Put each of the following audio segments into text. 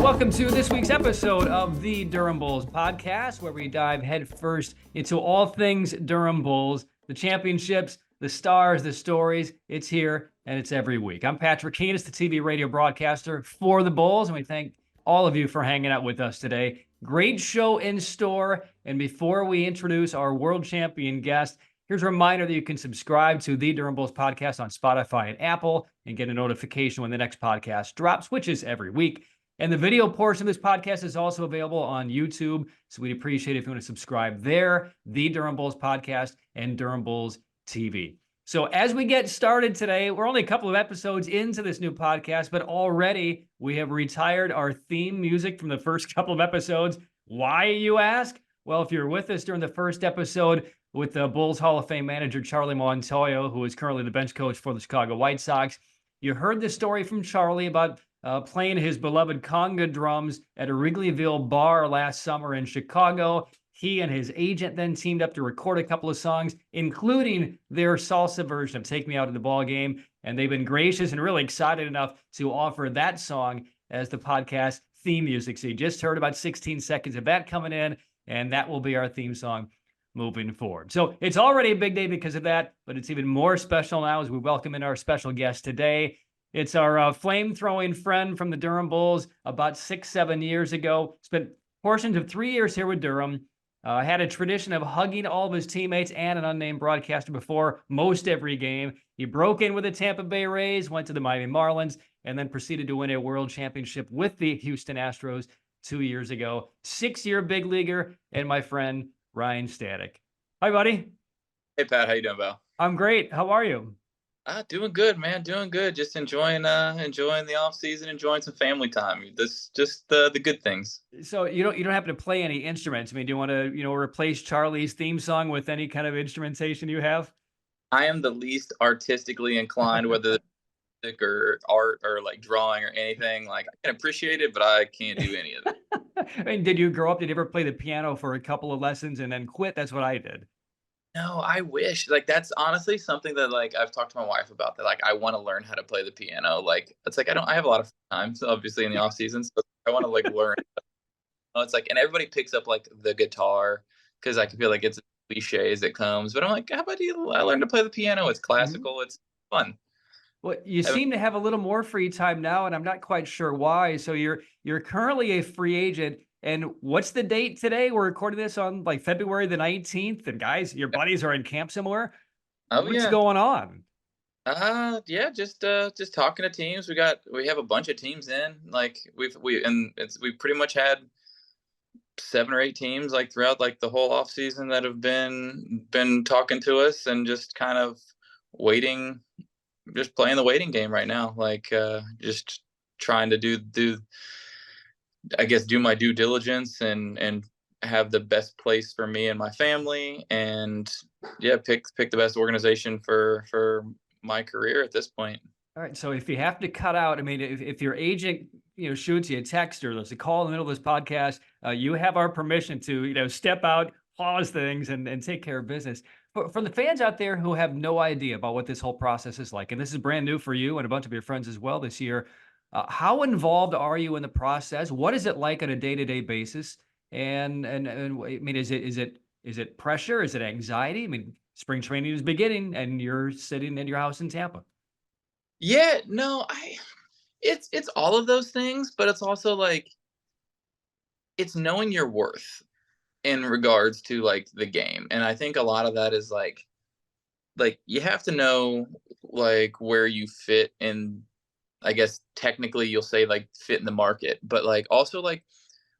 Welcome to this week's episode of the Durham Bulls Podcast, where we dive headfirst into all things Durham Bulls, the championships, the stars, the stories. It's here, and it's every week. I'm Patrick Kinas, the TV radio broadcaster for the Bulls, and we thank all of you for hanging out with us today. Great show in store, and before we introduce our world champion guest, here's a reminder that you can subscribe to the Durham Bulls Podcast on Spotify and Apple and get a notification when the next podcast drops, which is every week. And the video portion of this podcast is also available on YouTube. So we'd appreciate it if you want to subscribe there, the Durham Bulls Podcast and Durham Bulls TV. So as we get started today, we're only a couple of episodes into this new podcast, but already we have retired our theme music from the first couple of episodes. Why, you ask? Well, if you're with us during the first episode with the Bulls Hall of Fame manager Charlie Montoyo, who is currently the bench coach for the Chicago White Sox, you heard the story from Charlie about playing his beloved conga drums at a Wrigleyville bar last summer in Chicago. He and his agent then teamed up to record a couple of songs, including their salsa version of Take Me Out to the Ball Game. And they've been gracious and really excited enough to offer that song as the podcast theme music. So you just heard about 16 seconds of that coming in, and that will be our theme song moving forward. So it's already a big day because of that, but it's even more special now as we welcome in our special guest today. It's our flame-throwing friend from the Durham Bulls about 6-7 years ago. Spent portions of 3 years here with Durham. Had a tradition of hugging all of his teammates and an unnamed broadcaster before most every game. He broke in with the Tampa Bay Rays, went to the Miami Marlins, and then proceeded to win a world championship with the Houston Astros 2 years ago. 6-year big leaguer and my friend, Ryne Stanek. Hi, buddy. Hey, Pat. How you doing, Val? I'm great. How are you? Doing good, man. Doing good. Just enjoying the off season, enjoying some family time. This just the good things. So you don't happen to play any instruments? I mean, do you want to replace Charlie's theme song with any kind of instrumentation you have? I am the least artistically inclined, whether music or art or like drawing or anything. Like I can appreciate it, but I can't do any of it. I mean, did you grow up? Did you ever play the piano for a couple of lessons and then quit? That's what I did. No, I wish. Like that's honestly something that like I've talked to my wife about. That like I want to learn how to play the piano. Like it's like I have a lot of time, so obviously in the off season, so I want to like learn. It's like, and everybody picks up like the guitar because I can feel like it's a cliche as it comes. But I'm like, how about I learn to play the piano? It's classical. It's fun. Well, you seem to have a little more free time now, and I'm not quite sure why. So you're currently a free agent. And what's the date today? We're recording this on like February the 19th. And guys, your buddies are in camp somewhere. Oh, what's going on? Yeah, just talking to teams. We have a bunch of teams in. Like we pretty much had 7 or 8 teams like throughout like the whole off season that have been talking to us and just kind of waiting, just playing the waiting game right now. Like just trying to do my due diligence and have the best place for me and my family, and pick the best organization for my career at this point. All right. So if you have to cut out, I mean, if your agent, shoots you a text or there's a call in the middle of this podcast, you have our permission to, step out, pause things and take care of business. For the fans out there who have no idea about what this whole process is like, and this is brand new for you and a bunch of your friends as well this year, how involved are you in the process? What is it like on a day-to-day basis? And I mean, is it pressure? Is it anxiety? I mean, spring training is beginning, and you're sitting in your house in Tampa. Yeah, no, it's all of those things, but it's also like it's knowing your worth in regards to like the game, and I think a lot of that is like you have to know like where you fit in. I guess technically you'll say like fit in the market, but like also like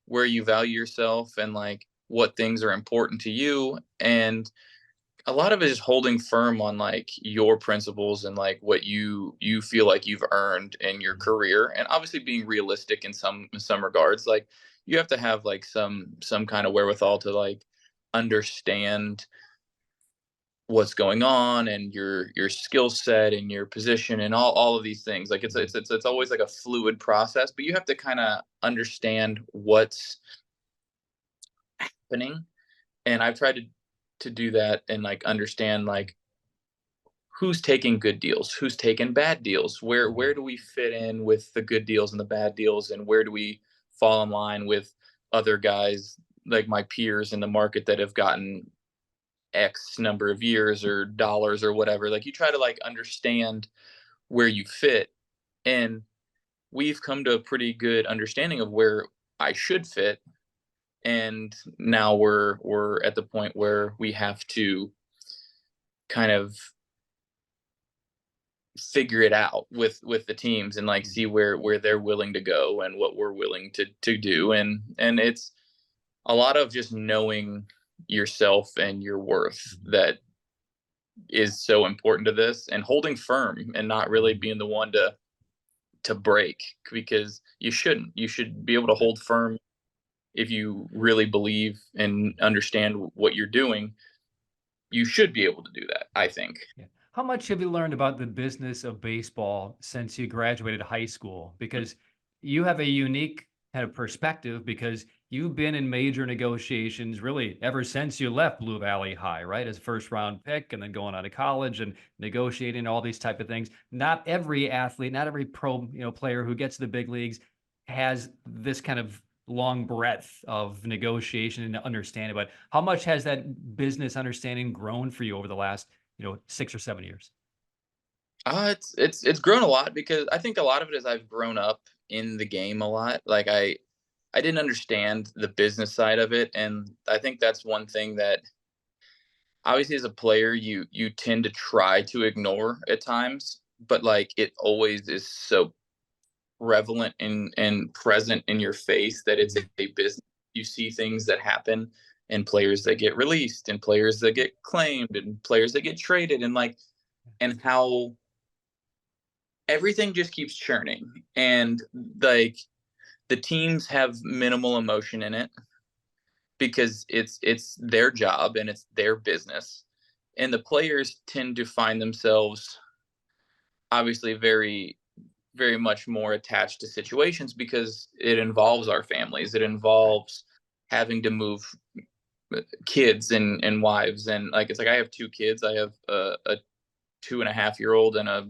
where you value yourself and like what things are important to you. And a lot of it is holding firm on like your principles and like what you feel like you've earned in your career. And obviously being realistic in some regards, like you have to have like some kind of wherewithal to like understand what's going on and your skill set and your position and all of these things. Like it's always like a fluid process, but you have to kind of understand what's happening. And I've tried to do that and like understand like who's taking good deals, who's taking bad deals, where do we fit in with the good deals and the bad deals, and where do we fall in line with other guys like my peers in the market that have gotten X number of years or dollars or whatever. Like you try to like understand where you fit. And we've come to a pretty good understanding of where I should fit. And now we're at the point where we have to kind of figure it out with the teams and like see where they're willing to go and what we're willing to do. And it's a lot of just knowing yourself and your worth that is so important to this, and holding firm and not really being the one to break, because you should be able to hold firm if you really believe and understand what you're doing. You should be able to do that, I think. Yeah. How much have you learned about the business of baseball since you graduated high school? Because you have a unique kind of perspective, because you've been in major negotiations really ever since you left Blue Valley High, right? As first round pick, and then going on to college and negotiating all these type of things. Not every athlete, not every pro, player who gets to the big leagues has this kind of long breadth of negotiation and understanding. But how much has that business understanding grown for you over the last 6 or 7 years? It's grown a lot, because I think a lot of it is I've grown up in the game a lot. Like I didn't understand the business side of it, and I think that's one thing that obviously as a player you tend to try to ignore at times, but like it always is so prevalent and present in your face that it's a business. You see things that happen, and players that get released, and players that get claimed, and players that get traded, and how everything just keeps churning. And like the teams have minimal emotion in it, because it's their job and it's their business. And the players tend to find themselves obviously very, very much more attached to situations, because it involves our families. It involves having to move kids and wives. And like, it's like, I have 2 kids. I have a 2.5-year-old and a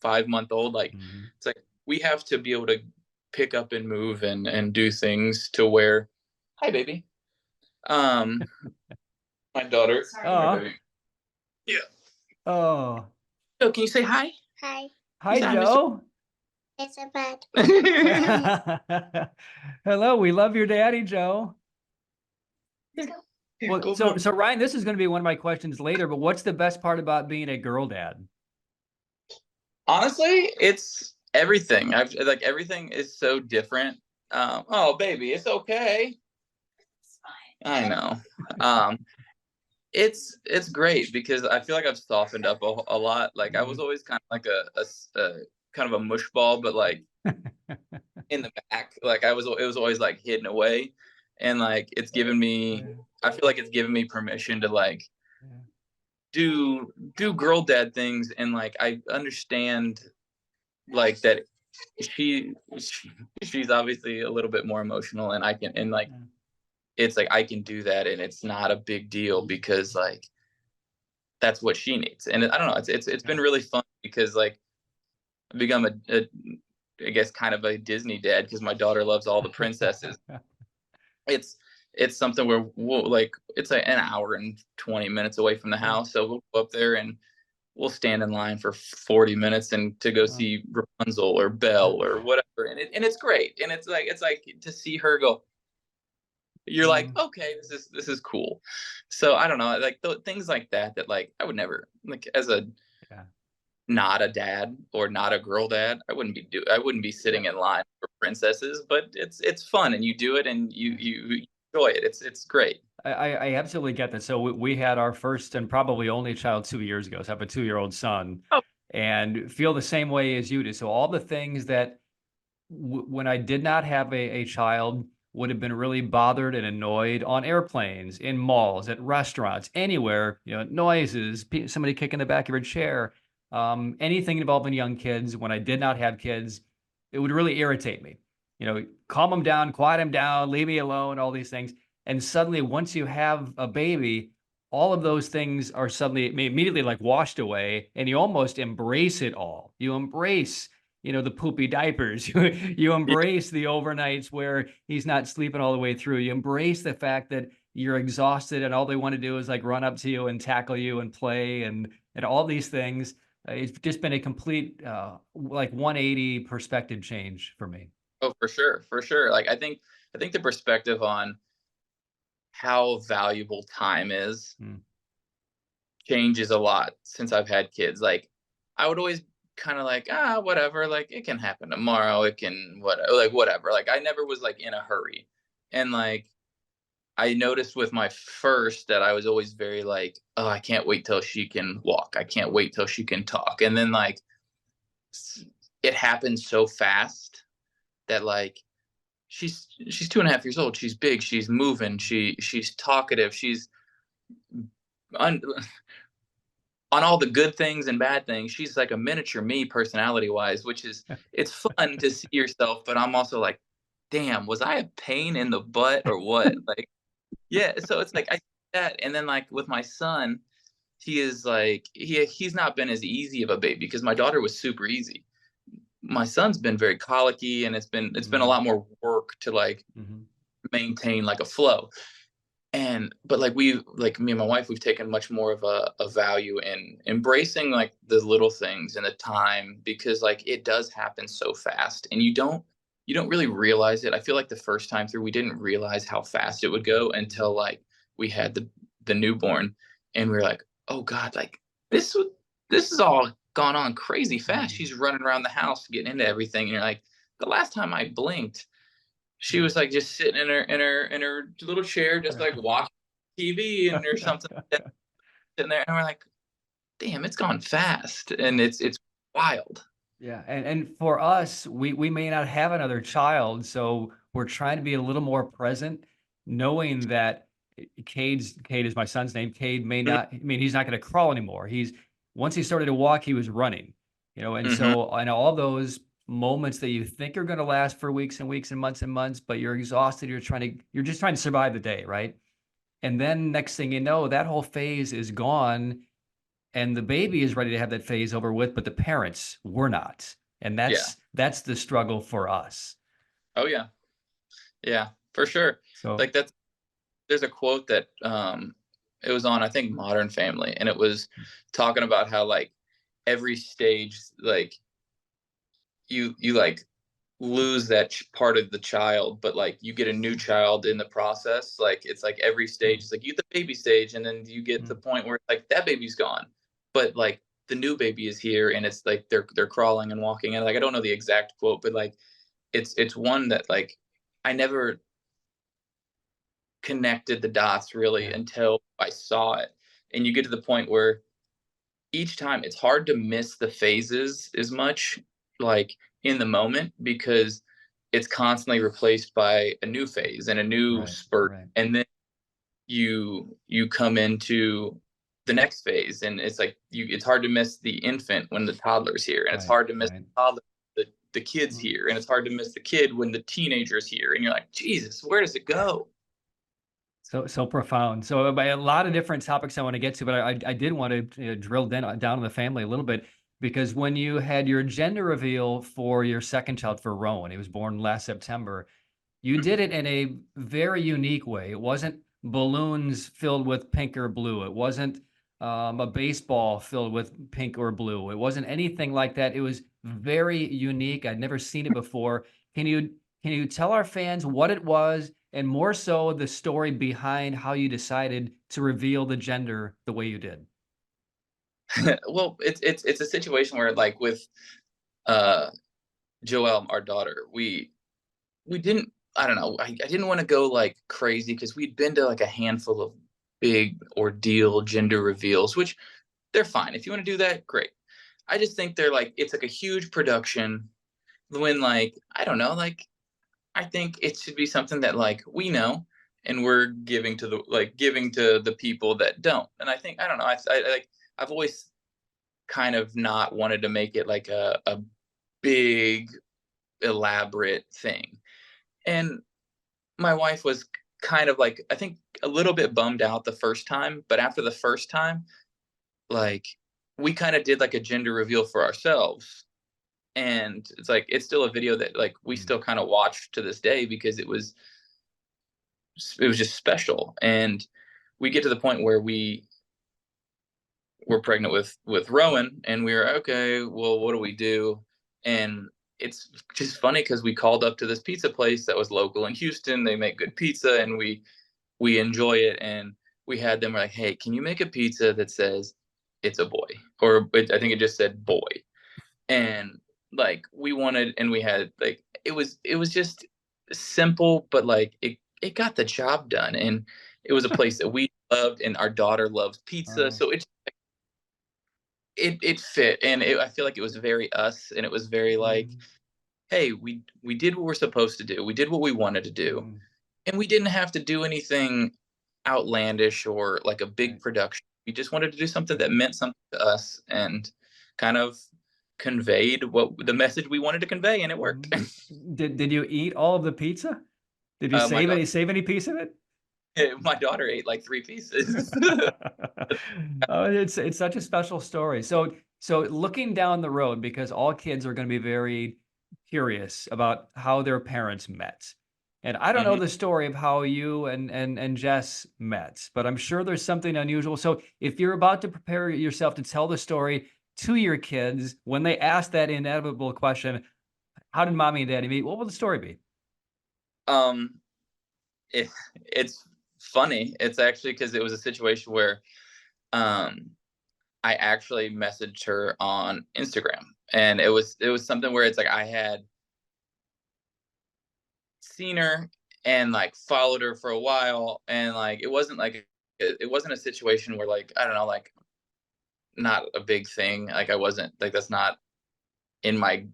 5-month-old. Like, it's like, we have to be able to pick up and move and do things to where, hi baby. My daughter. Oh. Baby. Yeah. Oh. So can you say hi? Hi, Hi, Joe. it's a bed. Hello, we love your daddy, Joe. Well, Go so mom. Ryne, this is going to be one of my questions later, but what's the best part about being a girl dad? Honestly, it's everything. I've like, everything is so different. Oh baby, it's okay. It's fine. I know. It's great, because I feel like I've softened up a lot. Like I was always kind of like a kind of a mush ball, but like in the back, like it was always like hidden away. And like I feel like it's given me permission to like do girl dad things. And like I understand like that she's obviously a little bit more emotional, and it's like I can do that, and it's not a big deal, because like that's what she needs. And I don't know, it's been really fun, because like I've become a I guess kind of a Disney dad, because my daughter loves all the princesses. It's something where we'll like, it's like an hour and 20 minutes away from the house, so we'll go up there and we'll stand in line for 40 minutes and to go see Rapunzel or Belle or whatever, and it's great. And it's like to see her go, you're like, okay, this is cool. So I don't know, like things like that like I would never, like as a not a dad or not a girl dad, I wouldn't be sitting in line for princesses. But it's fun, and you do it, and you enjoy it. It's great. I absolutely get that. So we had our first and probably only child 2 years ago. So I have a 2-year-old son, and feel the same way as you do. So all the things that when I did not have a child would have been really bothered and annoyed on airplanes, in malls, at restaurants, anywhere, noises, somebody kicking the back of your chair, anything involving young kids. When I did not have kids, it would really irritate me. Calm them down, quiet them down, leave me alone, all these things. And suddenly, once you have a baby, all of those things are suddenly immediately like washed away, and you almost embrace it all. You embrace, the poopy diapers. You embrace the overnights where he's not sleeping all the way through. You embrace the fact that you're exhausted and all they want to do is like run up to you and tackle you and play and all these things. It's just been a complete like 180 perspective change for me. Oh, for sure. Like I think the perspective on how valuable time is changes a lot since I've had kids. Like I would always kind of like, whatever, like it can happen tomorrow, it can whatever. Like I never was like in a hurry. And like I noticed with my first that I was always very like, oh, I can't wait till she can walk. I can't wait till she can talk. And then like it happens so fast that like she's 2.5 years old. She's big. She's moving. She's talkative. She's on all the good things and bad things. She's like a miniature me personality wise, which is, it's fun to see yourself. But I'm also like, damn, was I a pain in the butt or what? Like, yeah. So it's like I that, and then like with my son, he is like he's not been as easy of a baby because my daughter was super easy. My son's been very colicky, and it's been a lot more work to like maintain like a flow. But like me and my wife, we've taken much more of a value in embracing like the little things and the time, because like it does happen so fast and you don't really realize it. I feel like the first time through, we didn't realize how fast it would go until like we had the newborn, and we were like, oh God, like this is all gone on crazy fast. She's running around the house getting into everything. And you're like, the last time I blinked, she was like just sitting in her little chair, just like watching TV and or something, sitting there. And we're like, damn, it's gone fast. And it's wild. Yeah. And for us, we may not have another child. So we're trying to be a little more present, knowing that Cade is my son's name. Cade may not, I mean, he's not going to crawl anymore. Once he started to walk, he was running, and so and all those moments that you think are going to last for weeks and weeks and months, but you're exhausted. You're just trying to survive the day. Right. And then next thing you know, that whole phase is gone and the baby is ready to have that phase over with, but the parents were not. And that's the struggle for us. Oh yeah. Yeah, for sure. So like there's a quote that, it was on, I think, Modern Family, and it was talking about how like every stage, like you like lose that part of the child, but like you get a new child in the process. Like it's like every stage is like you get the baby stage, and then you get the point where like that baby's gone, but like the new baby is here, and it's like they're crawling and walking. And like I don't know the exact quote, but like it's one that like I never connected the dots really until I saw it. And you get to the point where each time it's hard to miss the phases as much like in the moment, because it's constantly replaced by a new phase and a new spurt. And then you come into the next phase, and it's like it's hard to miss the infant when the toddler's here, and it's hard to miss the toddler, the kid's here, and it's hard to miss the kid when the teenager's here, and you're like, Jesus, where does it go? So profound. So by a lot of different topics I want to get to, but I did want to drill down on the family a little bit, because when you had your gender reveal for your second child, for Rowan, he was born last September, you did it in a very unique way. It wasn't balloons filled with pink or blue. It wasn't a baseball filled with pink or blue. It wasn't anything like that. It was very unique. I'd never seen it before. Can you tell our fans what it was, and more so the story behind how you decided to reveal the gender the way you did? Well, it's a situation where like with Joelle, our daughter, we didn't, I don't know, I didn't want to go like crazy, because we'd been to like a handful of big ordeal gender reveals, which they're fine. If you want to do that, great. I just think they're like, it's like a huge production when like, I don't know, like I think it should be something that like we know, and we're giving to the people that don't. And I think, I don't know, I've always kind of not wanted to make it like a big elaborate thing. And my wife was kind of like, I think a little bit bummed out the first time, but after the first time, like we kind of did like a gender reveal for ourselves. And it's like, it's still a video that like we still kind of watch to this day because it was just special. And we get to the point where we were pregnant with Rowan, and we were okay, well, what do we do? And it's just funny because we called up to this pizza place that was local in Houston. They make good pizza, and we enjoy it. And we had them like, hey, can you make a pizza that says it's a boy? Or I think it just said boy. And like we wanted, and we had like, it was just simple, but like it got the job done. And it was a place that we loved, and our daughter loves pizza. So it fit. And I feel like it was very us, and it was very like, hey, we did what we're supposed to do. We did what we wanted to do. And we didn't have to do anything outlandish or like a big production. We just wanted to do something that meant something to us and kind of conveyed what the message we wanted to convey, and it worked. Did you eat all of the pizza? Did you save any piece of it? My daughter ate like 3 pieces. Oh, it's such a special story. So looking down the road, because all kids are going to be very curious about how their parents met. And I don't know the story of how you and Jess met, but I'm sure there's something unusual. So if you're about to prepare yourself to tell the story to your kids, when they ask that inevitable question, how did mommy and daddy meet? What will the story be? It's funny. It's actually because it was a situation where I actually messaged her on Instagram, and it was something where it's like I had seen her and like followed her for a while, and like it wasn't a situation where like, I don't know, like not a big thing. Like I wasn't like, that's not in my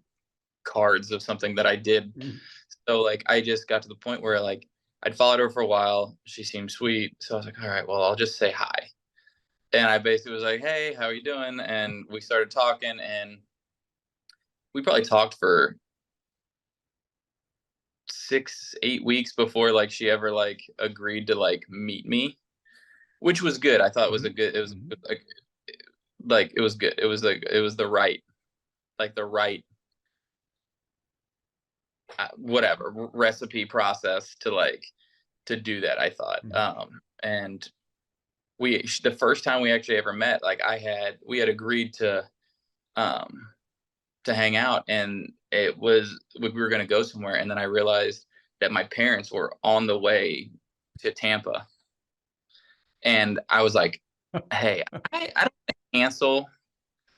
cards of something that I did. So like I just got to the point where like I'd followed her for a while. She seemed sweet. So I was like, all right, well, I'll just say hi. And I basically was like, hey, how are you doing? And we started talking, and we probably talked for 6-8 weeks before like she ever like agreed to like meet me, which was good. I thought it was it was like it was good. It was like, it was the right whatever recipe process to do that, I thought. And the first time we actually ever met, like we had agreed to hang out, and we were going to go somewhere. And then I realized that my parents were on the way to Tampa, and I was like, hey, I don't want to cancel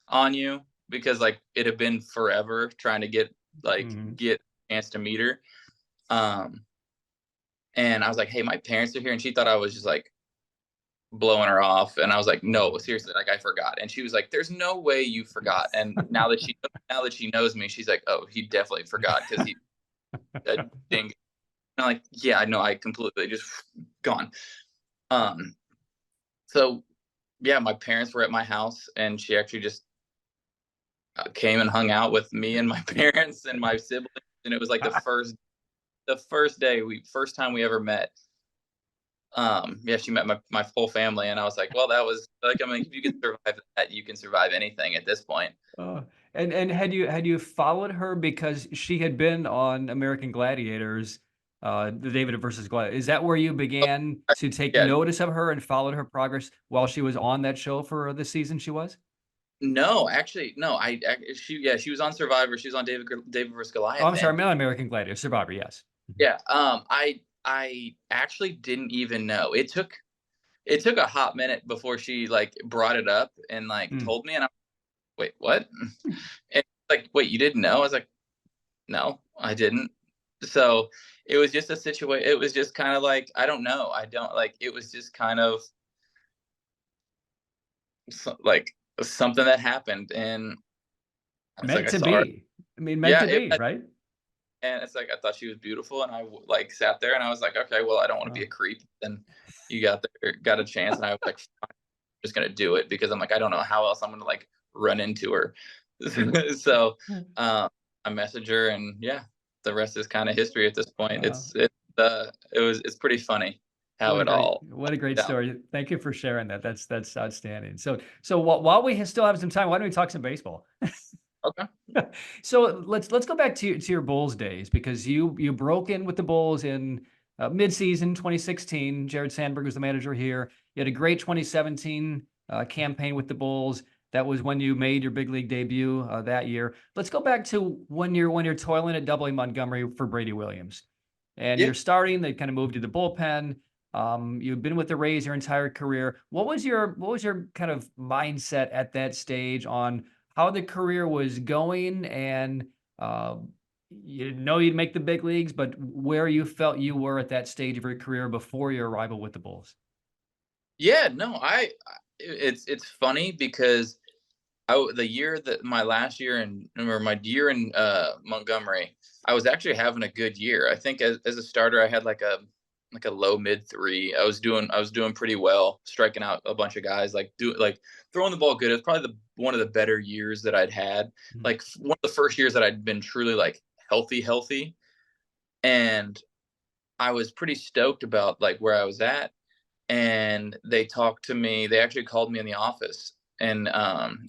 on you, because like it had been forever trying to get a chance to meet her. And I was like, hey, my parents are here. And she thought I was just like blowing her off. And I was like, no, seriously, like I forgot. And she was like, there's no way you forgot. And now that she knows me, she's like, oh, he definitely forgot, because he ding. And I'm like, yeah, I know, I completely just gone. So yeah, my parents were at my house, and she actually just came and hung out with me and my parents and my siblings. And it was like the first time we ever met. Yeah, she met my whole family, and I was like, well, that was like, I mean, if you can survive that, you can survive anything at this point. And had you followed her because she had been on American Gladiators, the David versus Goliath? Is that where you began to take notice of her and followed her progress while she was on that show for the season she was? No, actually, no. She was on Survivor. She was on David versus Goliath. Oh, I'm sorry, not American Gladiator, Survivor. Yes. Yeah. I actually didn't even know. It took a hot minute before she like brought it up and like told me, and I'm like, wait, what? And like, wait, you didn't know? I was like, no, I didn't. So it was just a situation. It was just kind of like, I don't know. It was just kind of like something that happened, and meant to be. I mean, meant to be, right? And it's like, I thought she was beautiful, and I like sat there, and I was like, okay, well, I don't want to be a creep. And you got a chance, and I was like, I'm just gonna do it, because I'm like, I don't know how else I'm gonna like run into her. So I messaged her, and yeah, the rest is kind of history at this point. Wow. It's pretty funny how what a great story. Thank you for sharing that. That's outstanding. So while we still have some time, why don't we talk some baseball? Okay. So let's go back to your Bulls days, because you broke in with the Bulls in mid-season 2016. Jared Sandberg was the manager here. You had a great 2017 campaign with the Bulls. That was when you made your big league debut that year. Let's go back to when you're toiling at Double-A Montgomery for Brady Williams, and Yeah. you're starting. They kind of moved you to the bullpen. You've been with the Rays your entire career. What was your kind of mindset at that stage on how the career was going, and you know you'd make the big leagues, but where you felt you were at that stage of your career before your arrival with the Bulls? Yeah, no, it's funny because the year that my last year or my year in Montgomery, I was actually having a good year. I think as a starter, I had like a low mid 3. I was doing pretty well, striking out a bunch of guys, like throwing the ball good. It was probably one of the better years that I'd had. Like one of the first years that I'd been truly like healthy, and I was pretty stoked about like where I was at. And they talked to me. They actually called me in the office, and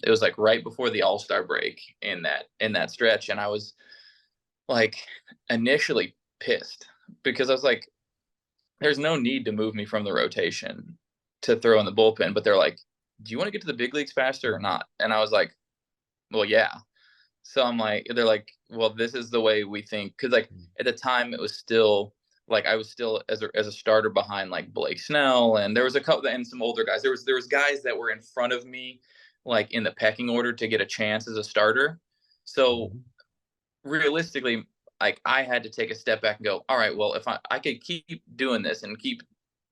it was like right before the All-Star break in that stretch, and I was like initially pissed because I was like, there's no need to move me from the rotation to throw in the bullpen, but they're like, do you want to get to the big leagues faster or not? And I was like, well, yeah. So I'm like, they're like, well, this is the way we think, because like at the time it was still like I was still as a starter behind like Blake Snell, and there was a couple and some older guys. There was guys that were in front of me, like in the pecking order to get a chance as a starter. So realistically, like I had to take a step back and go, all right, well, if I could keep doing this and keep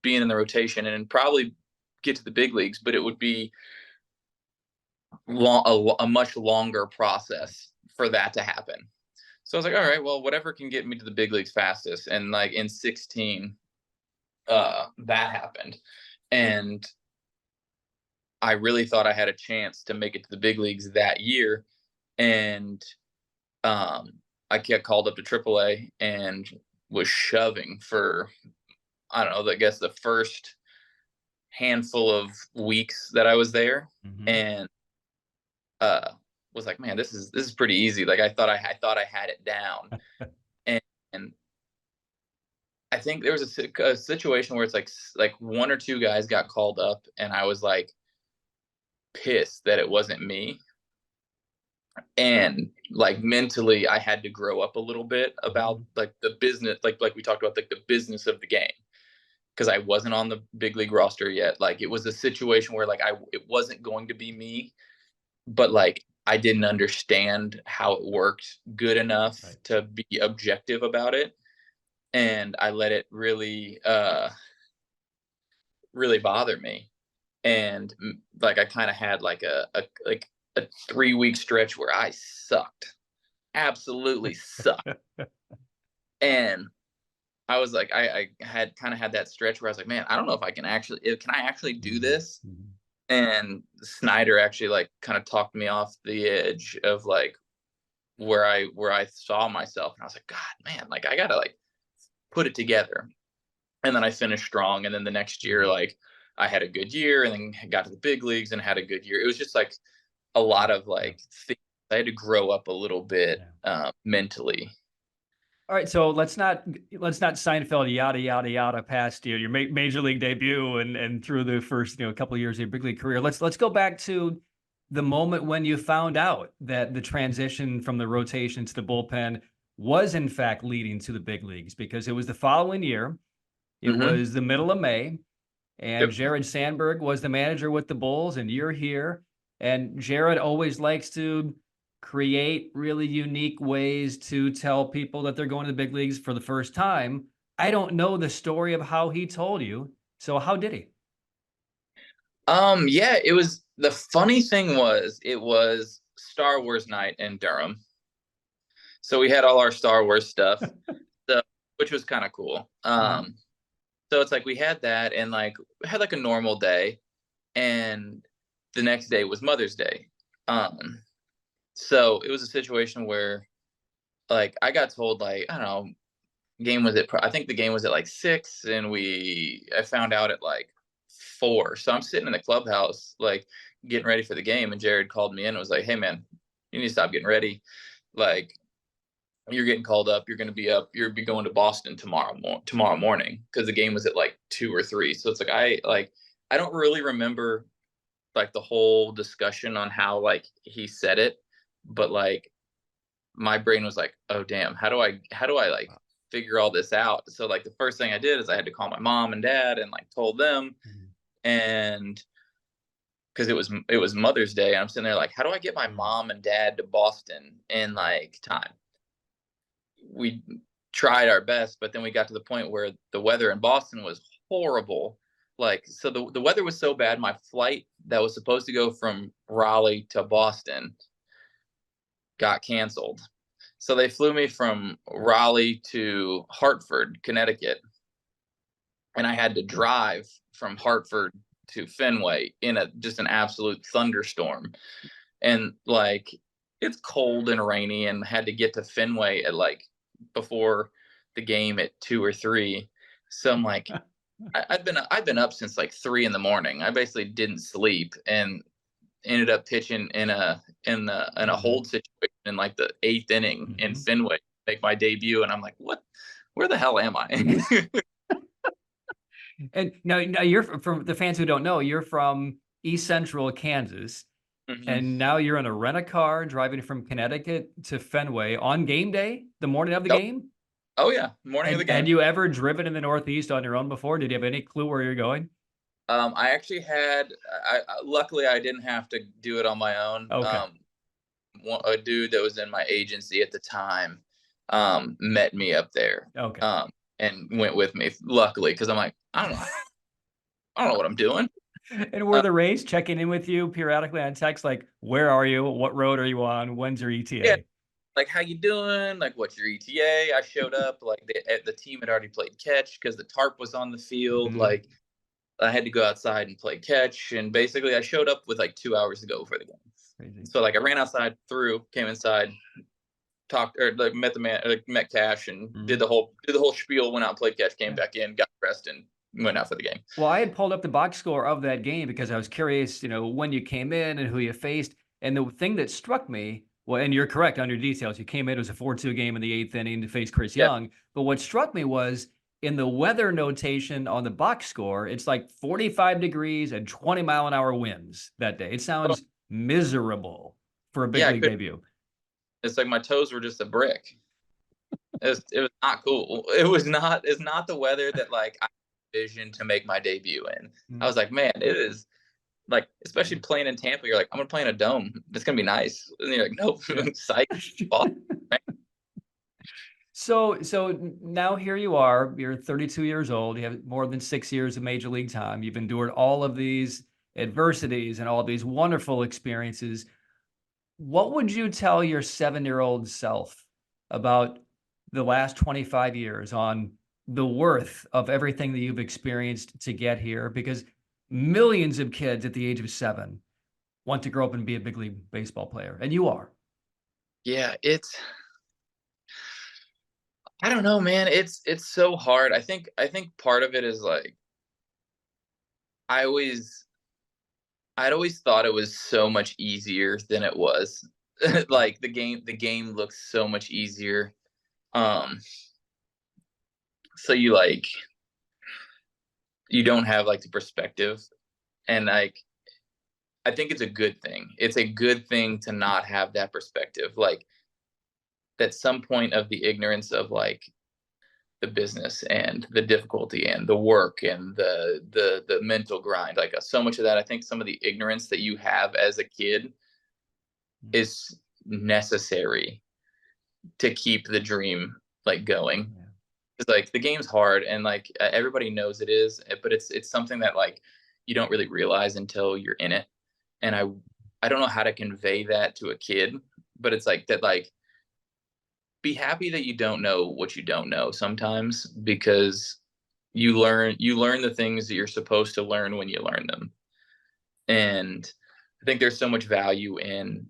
being in the rotation and probably get to the big leagues, but it would be a much longer process for that to happen. So I was like, all right, well, whatever can get me to the big leagues fastest. And like in 16, that happened. And I really thought I had a chance to make it to the big leagues that year. And I got called up to AAA and was shoving for, I don't know, I guess the first handful of weeks that I was there. And was like, man, this is pretty easy. Like I thought I had it down. and I think there was a situation where it's like one or two guys got called up, and I was like pissed that it wasn't me. And like mentally, I had to grow up a little bit about like the business, like we talked about, like the business of the game, because I wasn't on the big league roster yet. Like it was a situation where like it wasn't going to be me, but like I didn't understand how it worked good enough to be objective about it. And I let it really, really bother me. And like, I kind of had like a 3-week stretch where I sucked, absolutely sucked. And I was like, I had kind of had that stretch where I was like, man, I don't know if I can actually do this? And Snyder actually like kind of talked me off the edge of like where I saw myself. And I was like, God, man, like I gotta like put it together. And then I finished strong. And then the next year, like I had a good year, and then got to the big leagues and had a good year. It was just like a lot of like things. I had to grow up a little bit mentally. All right, so let's not Seinfeld yada past your major league debut and through the first couple of years of your big league career. Let's go back to the moment when you found out that the transition from the rotation to the bullpen was in fact leading to the big leagues, because it was the following year. It was the middle of May, and Jared Sandberg was the manager with the Bulls, and you're here. And Jared always likes to create really unique ways to tell people that they're going to the big leagues for the first time. I don't know the story of how he told you. So how did he? Yeah, it was, the funny thing was, it was Star Wars night in Durham. So we had all our Star Wars stuff, which was kind of cool. So it's like we had that, and like we had like a normal day, and the next day was Mother's Day. So it was a situation where like I got told, like, I don't know, I think the game was at like 6, and I found out at like 4. So I'm sitting in the clubhouse like getting ready for the game, and Jared called me in and was like, hey man, You need to stop getting ready. Like, you're getting called up. You're going to be up. You'll be going to Boston tomorrow morning, because the game was at like 2 or 3. So it's like I don't really remember like the whole discussion on how like he said it, but like my brain was like, oh damn, how do I like figure all this out? So like the first thing I did is I had to call my mom and dad and like told them, and because it was Mother's Day, and I'm sitting there like, how do I get my mom and dad to Boston in like time? We tried our best, but then we got to the point where the weather in Boston was horrible. Like, so the weather was so bad, my flight that was supposed to go from Raleigh to Boston got canceled. So they flew me from Raleigh to Hartford, Connecticut. And I had to drive from Hartford to Fenway in just an absolute thunderstorm. And like, it's cold and rainy, and had to get to Fenway at like before the game at 2 or 3. So I'm like, I've been up since like 3 a.m. I basically didn't sleep, and ended up pitching in a hold situation in like the 8th inning in Fenway, make my debut. And I'm like, what? Where the hell am I? And now you're from the fans who don't know, you're from East Central Kansas, and now you're in a rent-a-car driving from Connecticut to Fenway on game day, the morning of the game. Oh yeah, morning of the game. Had you ever driven in the Northeast on your own before? Did you have any clue where you're going? I actually had. Luckily, I didn't have to do it on my own. Okay. A dude that was in my agency at the time met me up there. Okay. And went with me. Luckily, because I'm like, I don't know what I'm doing. And were the Rays checking in with you periodically on text, like, where are you? What road are you on? When's your ETA? Yeah. Like, how you doing? Like, what's your ETA? I showed up, like, the team had already played catch because the tarp was on the field. Like, I had to go outside and play catch. And basically, I showed up with like 2 hours to go for the game. Crazy. So, like, I ran outside, came inside, talked, or like met Cash, and did the whole spiel, went out and played catch, came back in, got dressed, and went out for the game. Well, I had pulled up the box score of that game because I was curious, when you came in and who you faced. And the thing that struck me, well, and you're correct on your details, you came in, it was a 4-2 game in the 8th inning to face Chris Young. But what struck me was in the weather notation on the box score, it's like 45 degrees and 20-mile-an-hour winds that day. It sounds miserable for a big league debut. It's like my toes were just a brick. It was not cool. It's not the weather that like I envisioned to make my debut in. I was like, man, it is like, especially playing in Tampa, you're like, I'm gonna play in a dome. It's gonna be nice. And you're like, nope, psych. So now here you are. You're 32 years old. You have more than 6 years of major league time. You've endured all of these adversities and all of these wonderful experiences. What would you tell your 7-year-old self about the last 25 years on the worth of everything that you've experienced to get here? Because millions of kids at the age of 7 want to grow up and be a big league baseball player, and you are. Yeah, I don't know, man. It's so hard. I think part of it is like, I'd always thought it was so much easier than it was. Like the game looks so much easier. So you don't have like the perspective, and like, I think it's a good thing. It's a good thing to not have that perspective. Like, at some point of the ignorance of like the business and the difficulty and the work and the mental grind, like so much of that, I think some of the ignorance that you have as a kid is necessary to keep the dream like going. It's like the game's hard, and like everybody knows it is, but it's something that like you don't really realize until you're in it. And I don't know how to convey that to a kid, but it's like that, like, be happy that you don't know what you don't know sometimes, because you learn the things that you're supposed to learn when you learn them. And I think there's so much value in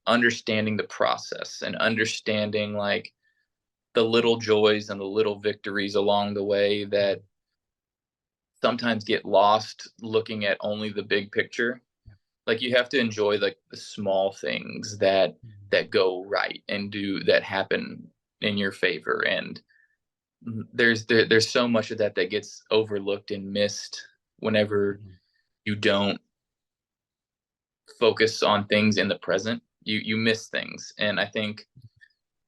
understanding the process and understanding like the little joys and the little victories along the way that sometimes get lost looking at only the big picture. Like you have to enjoy like the small things that go right and that happen in your favor. And there's so much of that gets overlooked and missed whenever you don't focus on things in the present. You miss things. And I think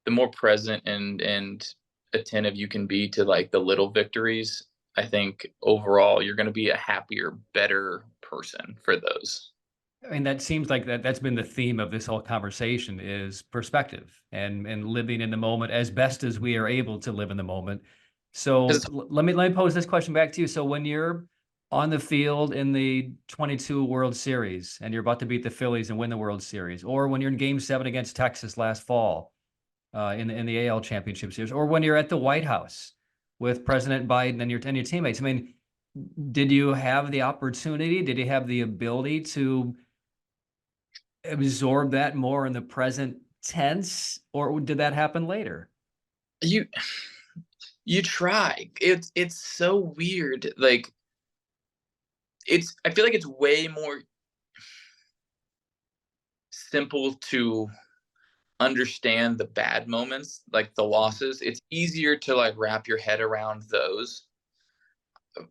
the more present and attentive you can be to like the little victories, I think overall you're going to be a happier, better person for those. I mean, that seems like that's been the theme of this whole conversation is perspective and living in the moment as best as we are able to live in the moment. So let me pose this question back to you. So when you're on the field in the 22 World Series and you're about to beat the Phillies and win the World Series, or when you're in Game 7 against Texas last fall in the AL Championship Series, or when you're at the White House with President Biden and your teammates, I mean, did you have the opportunity? Did you have the ability to absorb that more in the present tense, or did that happen later? You try. It's so weird. Like I feel like it's way more simple to understand the bad moments, like the losses. It's easier to like wrap your head around those.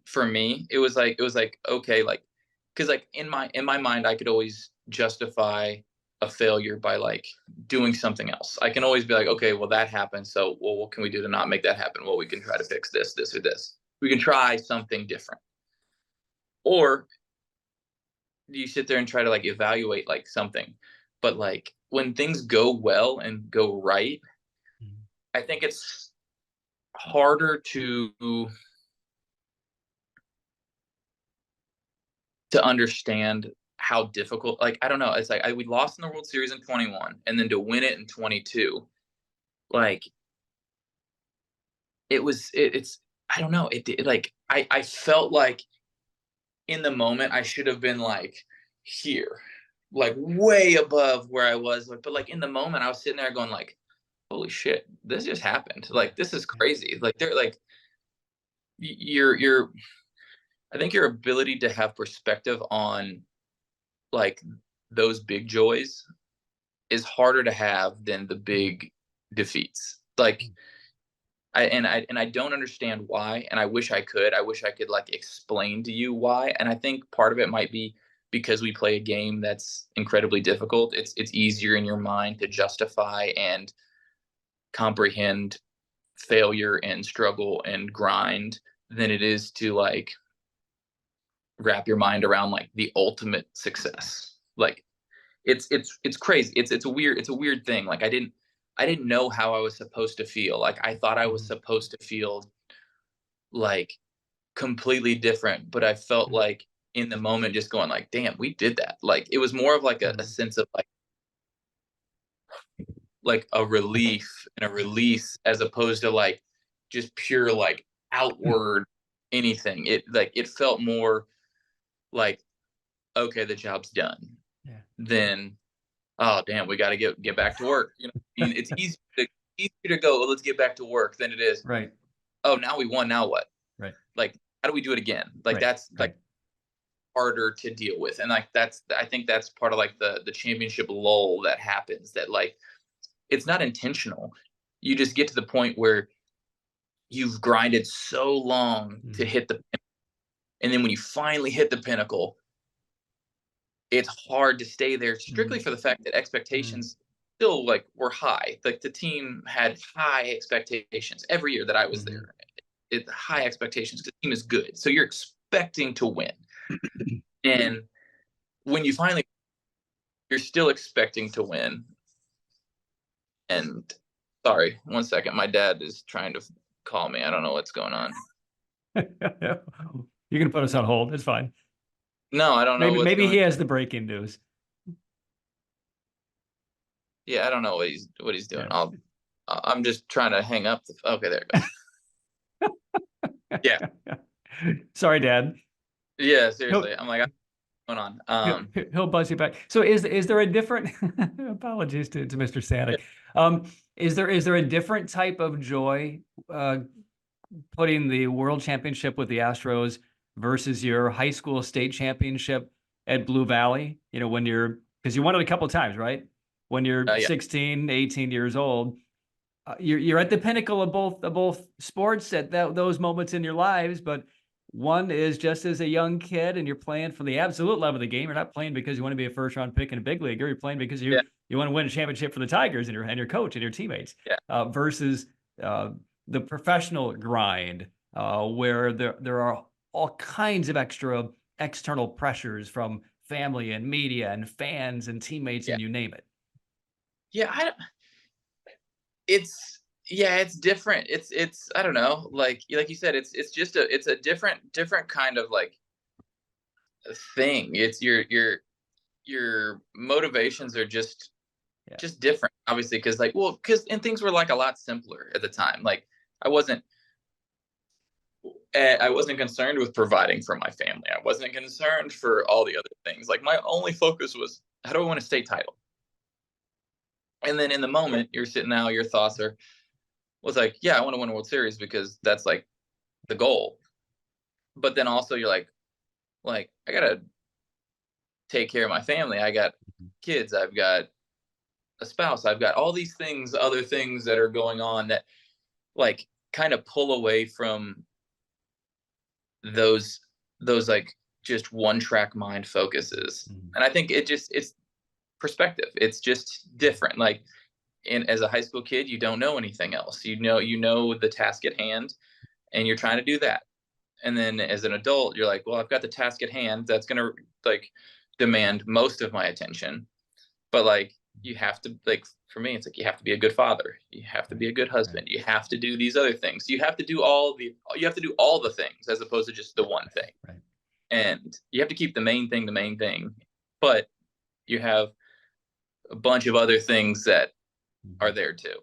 For me, it was like okay, like because like in my mind I could always justify a failure by like doing something else. I can always be like, okay, well that happened, so well what can we do to not make that happen? Well, we can try to fix this or this. We can try something different. Or you sit there and try to like evaluate like something. But like when things go well and go right, I think it's harder to understand how difficult, like I don't know, it's like we lost in the World Series in 21 and then to win it in 22, like it's I don't know, it like I felt like in the moment I should have been like here, like way above where I was, like, but like in the moment I was sitting there going like, holy shit, this just happened, like this is crazy. Like they're like you're I think your ability to have perspective on like those big joys is harder to have than the big defeats. Like I don't understand why, and I wish I could. I wish I could like explain to you why. And I think part of it might be because we play a game that's incredibly difficult. It's easier in your mind to justify and comprehend failure and struggle and grind than it is to like wrap your mind around like the ultimate success. Like it's crazy. It's a weird thing. Like I didn't know how I was supposed to feel. Like I thought I was supposed to feel like completely different, but I felt like in the moment just going like, damn, we did that. Like it was more of like a sense of like a relief and a release as opposed to like just pure like outward anything. It felt more like, okay, the job's done. Yeah. Then, oh damn, we got to get back to work. You know, I mean, it's easier to go, well, let's get back to work than it is. Right. Oh, now we won. Now what? Right. Like, how do we do it again? Like that's like harder to deal with. And like I think that's part of like the championship lull that happens, that like it's not intentional. You just get to the point where you've grinded so long to hit the pinnacle. And then when you finally hit the pinnacle, it's hard to stay there strictly for the fact that expectations still like were high. Like the team had high expectations every year that I was there. High expectations because the team is good. So you're expecting to win. And when you finally, you're still expecting to win. And sorry, 1 second. My dad is trying to call me. I don't know what's going on. You can put us on hold. It's fine. No, I don't know. Maybe he has the breaking news. Yeah, I don't know what he's doing. Yeah. I'm just trying to hang up. Okay, there it goes. Yeah. Sorry, Dad. Yeah, seriously. I'm like, what's going on? He'll buzz you back. So is there a different apologies to Mr. Stanek. Is there a different type of joy putting the world championship with the Astros versus your high school state championship at Blue Valley, when because you won it a couple of times, right? When you're Yeah. 16, 18 years old, you're at the pinnacle of both sports at those moments in your lives. But one is just as a young kid and you're playing for the absolute love of the game. You're not playing because you want to be a first round pick in a big leaguer. You're playing because you want to win a championship for the Tigers and your coach and your teammates. Versus the professional grind, where there are all kinds of external pressures from family and media and fans and teammates and you name it. Yeah, it's different. It's I don't know, like you said, it's just a different kind of like thing. It's your motivations are just different, obviously, because things were like a lot simpler at the time. Like I wasn't concerned with providing for my family. I wasn't concerned for all the other things. Like my only focus was, how do I win a state title? And then in the moment, you're sitting now, your thoughts was like, yeah, I want to win a World Series because that's like the goal. But then also you're like I gotta take care of my family. I got kids. I've got a spouse. I've got all these things, other things that are going on that like kind of pull away from those like just one track mind focuses. And I think it's perspective. It's just different. Like as a high school kid, you don't know anything else. You know the task at hand and you're trying to do that. And then as an adult, you're like, well, I've got the task at hand that's going to like demand most of my attention. But like, you have to, like, for me, it's like, you have to be a good father. You have to be a good husband. You have to do these other things. You have to do all the things as opposed to just the one thing. Right. And you have to keep the main thing, but you have a bunch of other things that are there too.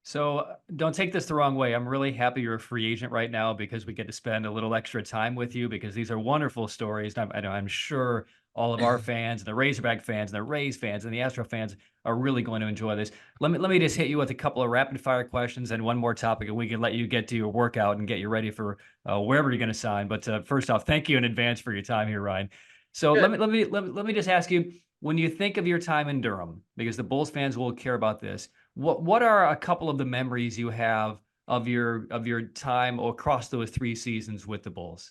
So don't take this the wrong way. I'm really happy you're a free agent right now because we get to spend a little extra time with you because these are wonderful stories. I'm sure all of our fans and the Razorback fans and the Rays fans and the Astro fans are really going to enjoy this. Let me just hit you with a couple of rapid fire questions and one more topic, and we can let you get to your workout and get you ready for wherever you're going to sign. But first off, thank you in advance for your time here, Ryne. So let me just ask you, when you think of your time in Durham, because the Bulls fans will care about this, what are a couple of the memories you have of your time across those 3 seasons with the Bulls?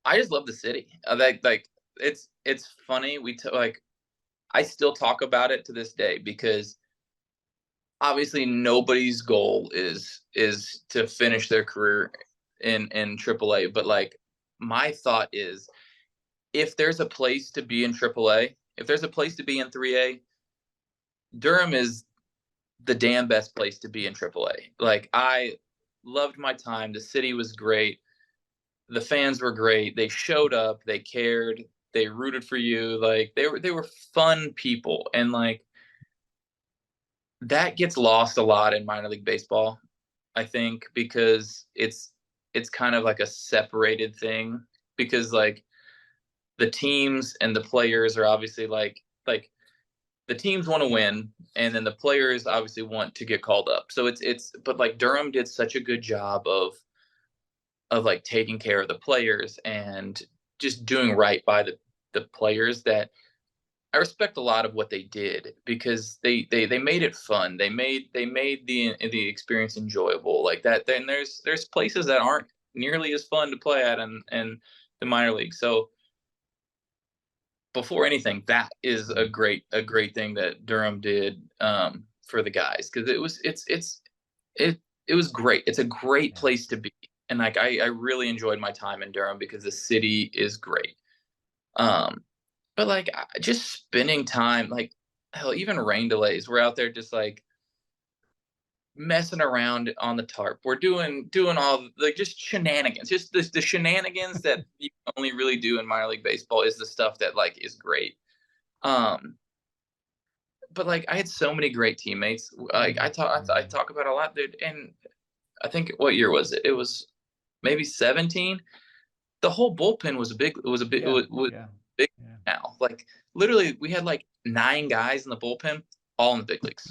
I just love the city. It's funny. I still talk about it to this day because obviously nobody's goal is to finish their career in AAA. But like my thought is, if there's a place to be in AAA, if there's a place to be in 3A, Durham is the damn best place to be in AAA. Like I loved my time. The city was great. The fans were great. They showed up. They cared. They rooted for you. Like they were fun people. And like that gets lost a lot in minor league baseball, I think, because it's kind of like a separated thing, because like the teams and the players are obviously like the teams want to win, and then the players obviously want to get called up. So but like Durham did such a good job of like taking care of the players and just doing right by the players, that I respect a lot of what they did, because they made it fun. They made the experience enjoyable like that. Then there's places that aren't nearly as fun to play at in the minor league. So before anything, that is a great thing that Durham did for the guys, because it was great. It's a great place to be, and like I really enjoyed my time in Durham because the city is great. But like just spending time, like hell, even rain delays, we're out there just like messing around on the tarp. We're doing all like just shenanigans, just the shenanigans that you only really do in minor league baseball is the stuff that like is great. But like I had so many great teammates. Like I talk about a lot, dude. And I think, what year was it? It was maybe 17. The whole bullpen was big now. Like literally we had like 9 guys in the bullpen, all in the big leagues.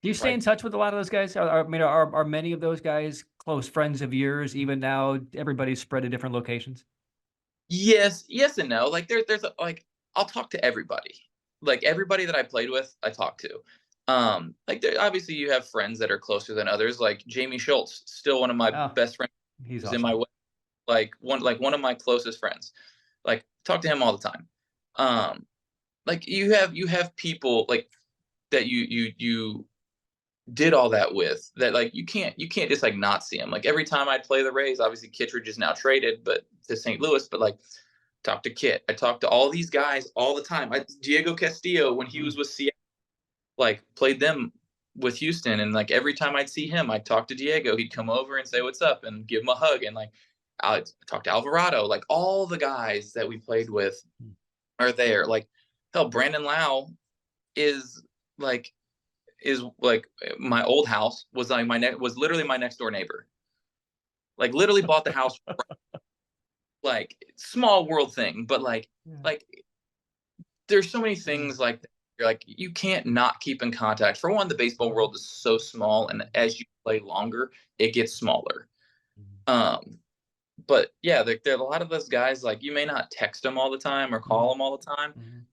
Do you stay in touch with a lot of those guys? Are many of those guys close friends of yours even now? Everybody's spread to different locations. yes and no. Like like I'll talk to everybody. Like everybody that I played with, I talk to. Like obviously you have friends that are closer than others. Like Jamie Schultz, still one of my Oh, best friends, he's who's in my awesome. way. Like one of my closest friends. Like talk to him all the time. Like you have people like that you did all that with that, like you can't just like not see him. Like every time I'd play the Rays, obviously Kittredge is now traded but to St. Louis, but like talk to Kit. I talked to all these guys all the time. Diego Castillo, when he was with Seattle, like played them with Houston, and like every time I'd see him, I'd talk to Diego. He'd come over and say what's up and give him a hug, and like I'd talk to Alvarado. Like all the guys that we played with are there. Like hell, Brandon Lau is like my old house was like was literally my next door neighbor. Like literally bought the house. Like small world thing, but like there's so many things like that. You're like you can't not keep in contact. For one, the baseball world is so small, and as you play longer, it gets smaller. But yeah, there are a lot of those guys. Like you may not text them all the time or call them all the time,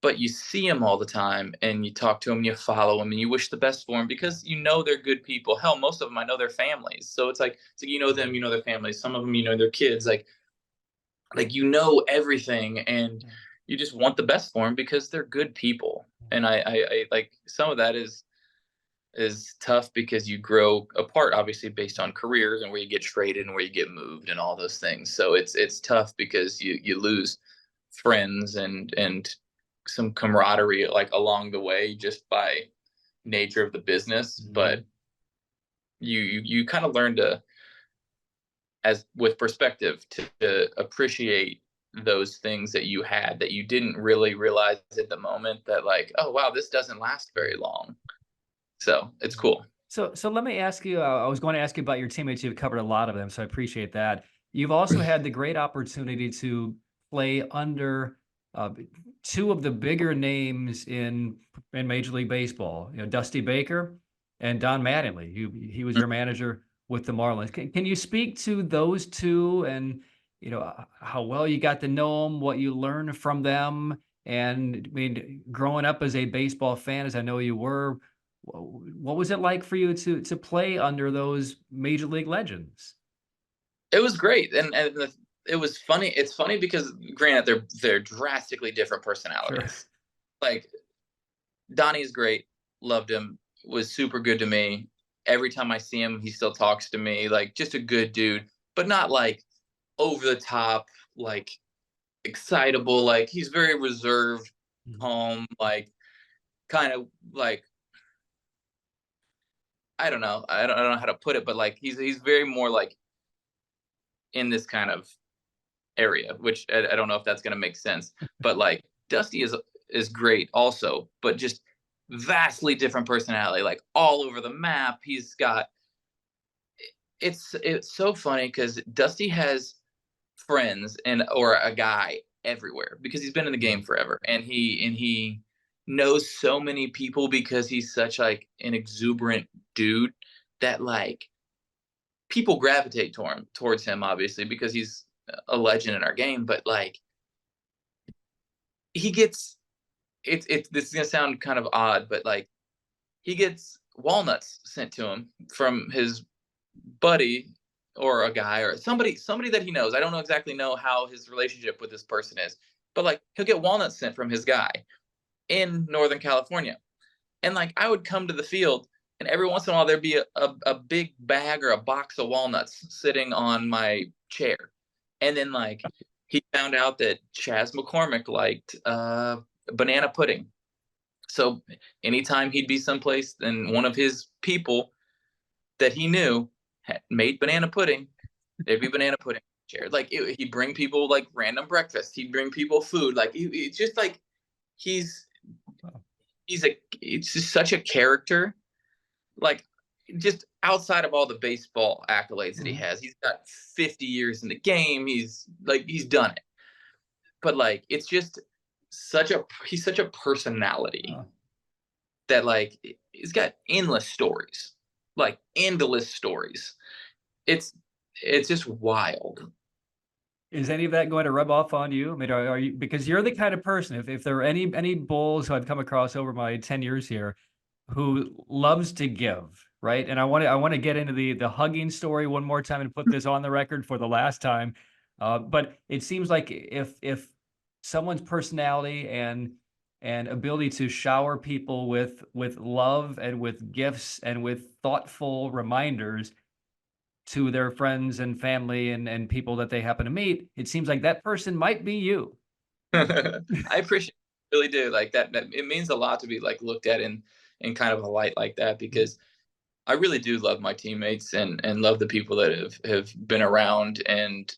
but you see them all the time, and you talk to them, and you follow them, and you wish the best for them because you know they're good people. Hell, most of them I know their families, so it's like you know them, you know their families. Some of them you know their kids. Like you know everything, and you just want the best for them because they're good people. And I like some of that is tough because you grow apart, obviously based on careers and where you get traded and where you get moved and all those things. So it's tough because you lose friends and some camaraderie like along the way just by nature of the business. But you kind of learn to, as with perspective, to appreciate those things that you had that you didn't really realize at the moment, that like, oh wow, this doesn't last very long. So it's cool. So let me ask you, I was going to ask you about your teammates. You've covered a lot of them, so I appreciate that. You've also had the great opportunity to play under two of the bigger names in Major League Baseball, Dusty Baker and Don Mattingly. He was your manager with the Marlins. Can you speak to those two and how well you got to know them, what you learned from them, and I mean, growing up as a baseball fan, as I know you were, what was it like for you to play under those major league legends? It was great, and it was funny. It's funny because granted they're drastically different Sure. personalities. Like Donnie's great, loved him, was super good to me. Every time I see him, he still talks to me. Like just a good dude, but not like over the top, like excitable. Like he's very reserved, calm, like kind of like I don't know how to put it, but like he's very more like in this kind of area, which I don't know if that's gonna make sense. But like Dusty is great also, but just vastly different personality, like all over the map. He's got it's so funny because Dusty has friends and or a guy everywhere because he's been in the game forever, and he knows so many people because he's such like an exuberant dude that like people gravitate towards him, obviously because he's a legend in our game. But like he gets it's this is gonna sound kind of odd, but like he gets walnuts sent to him from his buddy or a guy or somebody that he knows. I don't exactly know how his relationship with this person is, but like he'll get walnuts sent from his guy in Northern California. And like I would come to the field, and every once in a while there'd be a big bag or a box of walnuts sitting on my chair. And then like he found out that Chas McCormick liked banana pudding. So anytime he'd be someplace and one of his people that he knew had made banana pudding, there'd be banana pudding shared. Like he'd bring people like random breakfast. He'd bring people food. Like it's just like he's it's just such a character. Like just outside of all the baseball accolades that he has, he's got 50 years in the game. He's done it. But like it's just he's such a personality that like he's got endless stories. Like endless stories. It's just wild. Is any of that going to rub off on you? I mean, are you, because you're the kind of person, if there are any Bulls who I've come across over my 10 years here who loves to give, right? And I want to get into the hugging story one more time and put this on the record for the last time. But it seems like if someone's personality and ability to shower people with love and with gifts and with thoughtful reminders to their friends and family and people that they happen to meet, it seems like that person might be you. I appreciate it, really do. Like that it means a lot to be like looked at in kind of a light like that, because I really do love my teammates and love the people that have been around and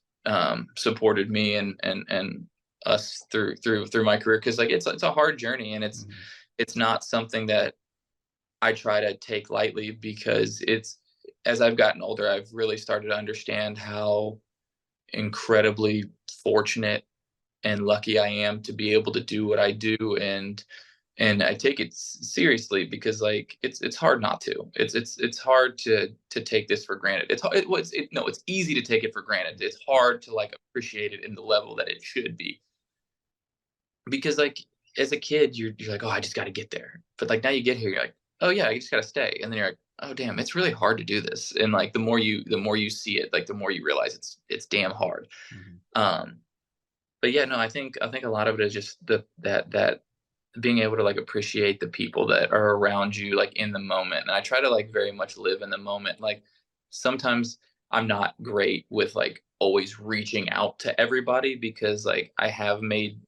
supported me and us through my career, because like it's a hard journey, and it's not something that I try to take lightly, because it's, as I've gotten older, I've really started to understand how incredibly fortunate and lucky I am to be able to do what I do, and I take it seriously, because like it's hard not to. It's hard to take this for granted. It's easy to take it for granted. It's hard to like appreciate it in the level that it should be, because like as a kid you're like, oh, I just got to get there. But like now you get here, you're like, oh yeah, I just got to stay. And then you're like, oh damn, it's really hard to do this. And like the more you see it, like the more you realize it's damn hard. But yeah, no, I think a lot of it is just that being able to like appreciate the people that are around you like in the moment. And I try to like very much live in the moment. Like sometimes I'm not great with like always reaching out to everybody, because like I have made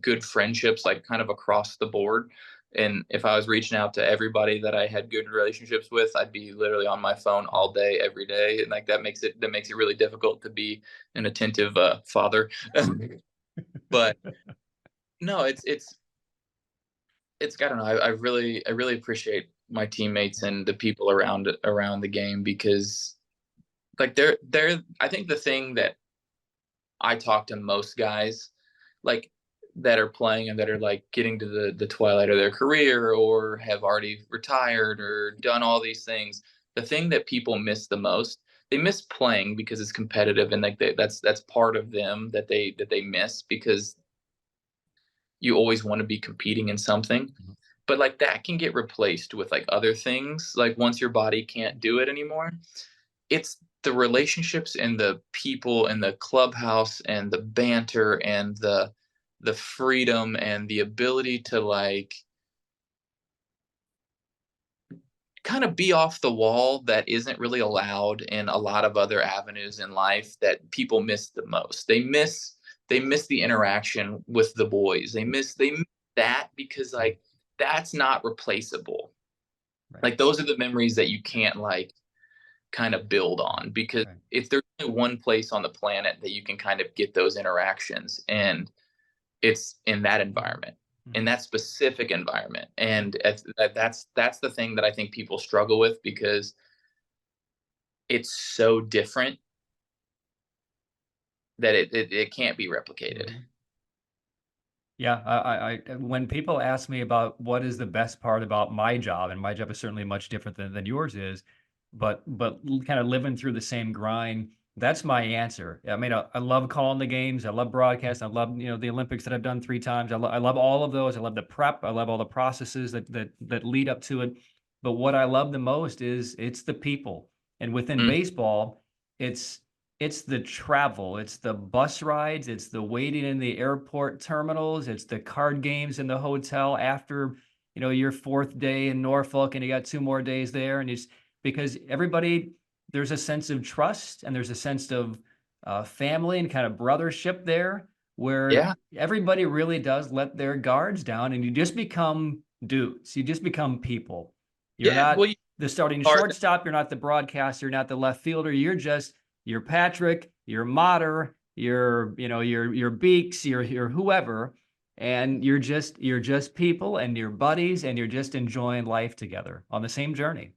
good friendships like kind of across the board. And if I was reaching out to everybody that I had good relationships with, I'd be literally on my phone all day, every day. And like that makes it really difficult to be an attentive father. But no, it's I don't know. I really appreciate my teammates and the people around the game, because like they're I think the thing that I talk to most guys like that are playing and that are like getting to the twilight of their career or have already retired or done all these things, the thing that people miss the most, they miss playing because it's competitive, and like that's part of them that they miss, because you always want to be competing in something. But like that can get replaced with like other things. Like once your body can't do it anymore, it's the relationships and the people and the clubhouse and the banter and the freedom and the ability to like kind of be off the wall that isn't really allowed in a lot of other avenues in life, that people miss the most. They miss the interaction with the boys. They miss that, because like that's not replaceable. Right. Like those are the memories that you can't like kind of build on, because if there's only one place on the planet that you can kind of get those interactions, and it's in that environment, in that specific environment. And that's the thing that I think people struggle with, because it's so different that it can't be replicated. Yeah, I when people ask me about what is the best part about my job, and my job is certainly much different than yours is, but kind of living through the same grind, that's my answer. I mean, I love calling the games. I love broadcast. I love, the Olympics that I've done 3 times. I love all of those. I love the prep. I love all the processes that lead up to it. But what I love the most is it's the people. And within baseball, it's the travel, it's the bus rides, it's the waiting in the airport terminals, it's the card games in the hotel after, your 4th day in Norfolk and you got 2 more days there. And it's because there's a sense of trust and there's a sense of family and kind of brothership there, where everybody really does let their guards down, and you just become dudes. You just become people. You're not the starting shortstop. You're not the broadcaster. You're not the left fielder. You're Patrick, you're Mater, you're Beeks, you're whoever, and you're just people, and you're buddies, and you're just enjoying life together on the same journey.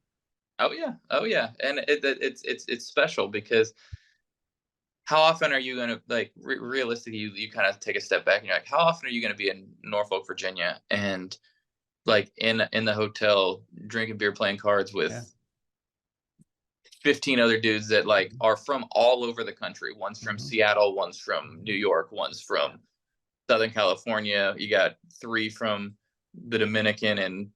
Oh yeah, and it's special, because how often are you gonna like realistically? You kind of take a step back and you're like, how often are you gonna be in Norfolk, Virginia, and like in the hotel drinking beer, playing cards with 15 other dudes that like are from all over the country. One's from Seattle, one's from New York, one's from Southern California. You got 3 from the Dominican and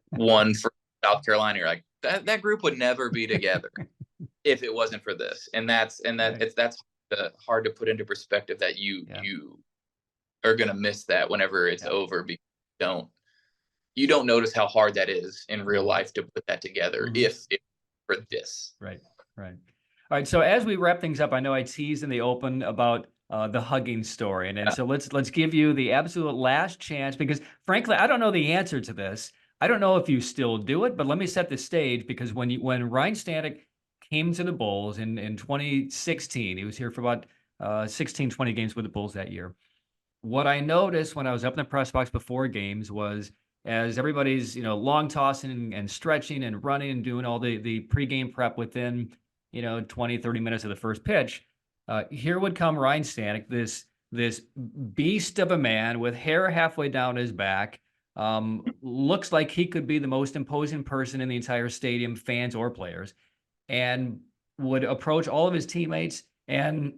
1 from South Carolina. You're like, that group would never be together if it wasn't for this. And that's hard to put into perspective, that you are gonna miss that whenever it's over, because you don't notice how hard that is in real life to put that together if for this. Right. All right. So as we wrap things up, I know I teased in the open about the hugging story. And so let's give you the absolute last chance, because frankly, I don't know the answer to this. I don't know if you still do it, but let me set the stage, because when Ryne Stanek came to the Bulls in 2016, he was here for about 16, 20 games with the Bulls that year. What I noticed when I was up in the press box before games was, as everybody's, long tossing and stretching and running and doing all the pregame prep within, 20, 30 minutes of the first pitch, here would come Ryne Stanek, this beast of a man with hair halfway down his back, looks like he could be the most imposing person in the entire stadium, fans or players, and would approach all of his teammates and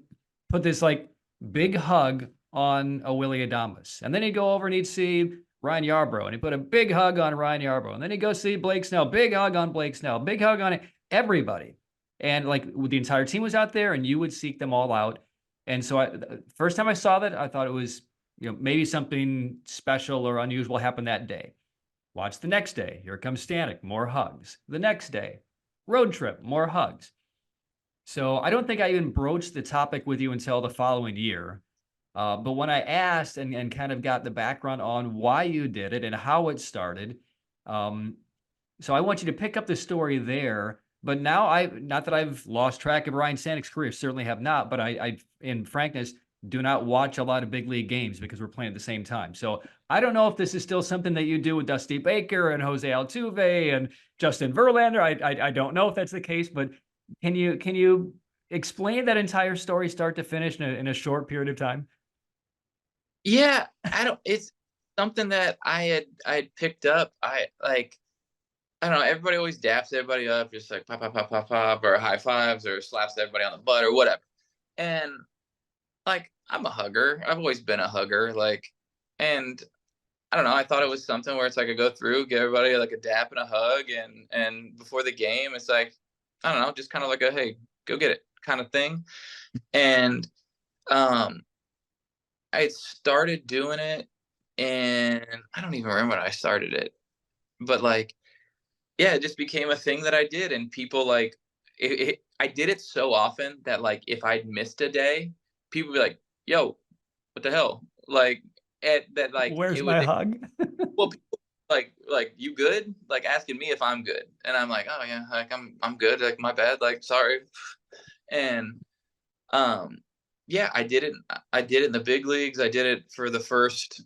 put this like big hug on a Willy Adames. And then he'd go over and he'd see Ryan Yarbrough, and he put a big hug on Ryan Yarbrough. And then he'd go see Blake Snell, big hug on Blake Snell, big hug on everybody. And like the entire team was out there, and you would seek them all out. And so first time I saw that, I thought it was, maybe something special or unusual happened that day. Watch the next day. Here comes Stanek, more hugs. The next day, road trip, more hugs. So I don't think I even broached the topic with you until the following year. But when I asked and kind of got the background on why you did it and how it started, so I want you to pick up the story there. But now not that I've lost track of Ryne Stanek's career, certainly have not, but I, in frankness, do not watch a lot of big league games because we're playing at the same time. So I don't know if this is still something that you do with Dusty Baker and Jose Altuve and Justin Verlander. I don't know if that's the case, but can you explain that entire story start to finish in a short period of time? Yeah, it's something that I had picked up. I don't know, everybody always daps everybody up, just like pop, pop, pop, pop, pop, or high fives, or slaps everybody on the butt or whatever. And like, I'm a hugger. I've always been a hugger. And I don't know, I thought it was something where it's like I go through, give everybody like a dap and a hug, and before the game, it's like, I don't know, just kind of like a, hey, go get it kind of thing. And I started doing it, and I don't even remember when I started it, but like, yeah, it just became a thing that I did. And people like, I did it so often that like, if I'd missed a day, people would be like, yo, what the hell? Like, Where's my hug? Well, people like, you good? Like asking me if I'm good. And I'm like, oh yeah, like I'm good. Like, my bad. Like, sorry. And, yeah, I did it in the big leagues. I did it for the first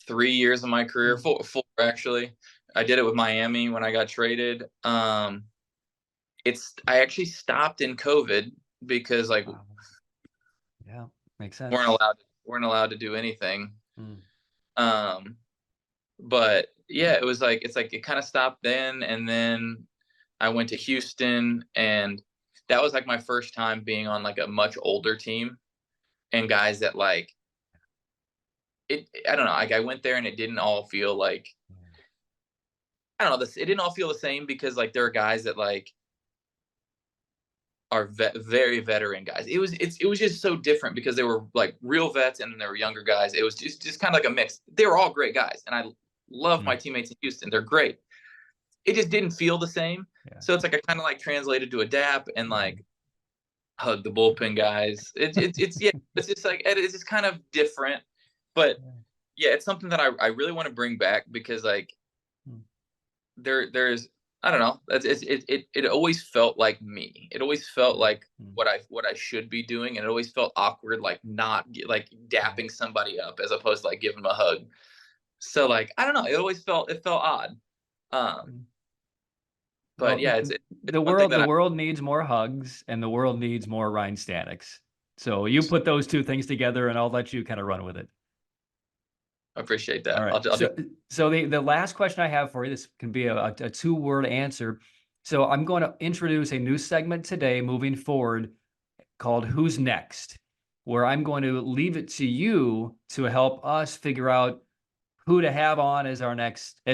3 years of my career, 4 actually. I did it with Miami when I got traded. I actually stopped in COVID because like, yeah, makes sense. weren't allowed to do anything. But yeah, it kind of stopped then, and then I went to Houston, and that was like my first time being on like a much older team, and guys that like it. I don't know. Like, I went there and it didn't all feel like, I don't know. It didn't all feel the same, because like there are guys that like are very veteran guys. It was just so different, because they were like real vets, and then there were younger guys. It was just kind of like a mix. They were all great guys, and I love my teammates in Houston. They're great. It just didn't feel the same. Yeah. So it's like I kind of like translated to a dap and like hug the bullpen guys. It's yeah, it's just like, it's just kind of different. But yeah, it's something that I really want to bring back, because like there's, I don't know, it always felt like me. It always felt like what I should be doing, and it always felt awkward, like not like dapping somebody up as opposed to like giving them a hug. So like, I don't know, it felt odd. But yeah, it's the world needs more hugs, and the world needs more Ryne Staneks. So you put those two things together, and I'll let you kind of run with it. I appreciate that. All right. So the last question I have for you, this can be a 2-word answer. So I'm going to introduce a new segment today moving forward called Who's Next, where I'm going to leave it to you to help us figure out who to have on as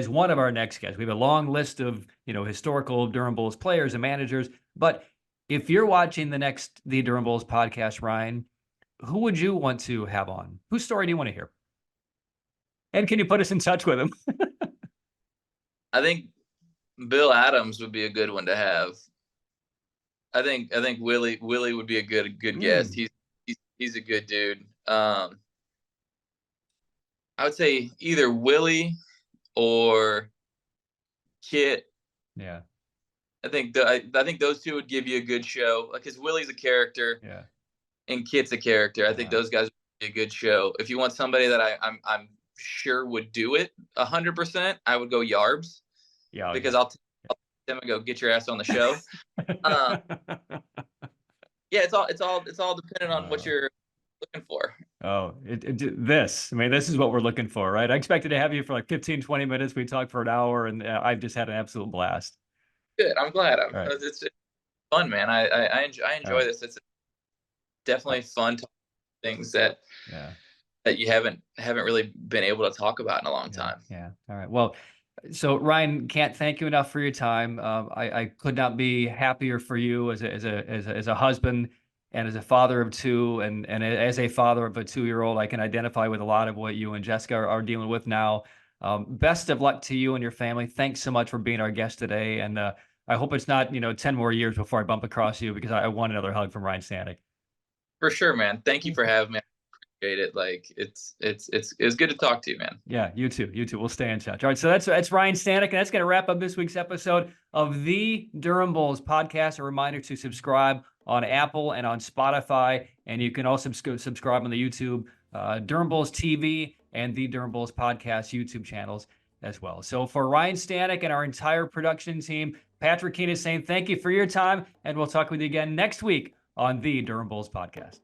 one of our next guests. We have a long list of, historical Durham Bulls players and managers, but if you're watching the Durham Bulls podcast, Ryne, who would you want to have on? Whose story do you want to hear? And can you put us in touch with him? I think Bill Adams would be a good one to have. I think Willie would be a good guest. He's a good dude. I would say either Willie or Kit. Yeah. I think those two would give you a good show. Because Willie's a character. Yeah. And Kit's a character. I think those guys would be a good show. If you want somebody that I'm sure would do it 100%, I would go Yarbs. Yeah. Because I'll tell them and go get your ass on the show. Yeah, it's all dependent on what you're looking for. Oh, this is what we're looking for, right? I expected to have you for like 15, 20 minutes. We talked for an hour, and I've just had an absolute blast. Good. I'm glad. Right. It's fun, man. I enjoy this. It's definitely fun talking things that you haven't really been able to talk about in a long time. Yeah. All right. Well, so Ryne, can't thank you enough for your time. I could not be happier for you as a husband and as a father of two, and as a father of a 2-year-old. I can identify with a lot of what you and Jessica are dealing with now. Best of luck to you and your family. Thanks so much for being our guest today. And I hope it's not 10 more years before I bump across you, because I want another hug from Ryne Stanek. For sure, man. Thank you for having me. I appreciate it. Like it's good to talk to you, man. Yeah, you too. We'll stay in touch. All right, so that's Ryne Stanek, and that's going to wrap up this week's episode of the Durham Bulls podcast. A reminder to subscribe on Apple and on Spotify, and you can also subscribe on the YouTube, Durham Bulls TV and the Durham Bulls podcast YouTube channels as well. So for Ryne Stanek and our entire production team, Patrick Kinas saying thank you for your time, and we'll talk with you again next week on the Durham Bulls podcast.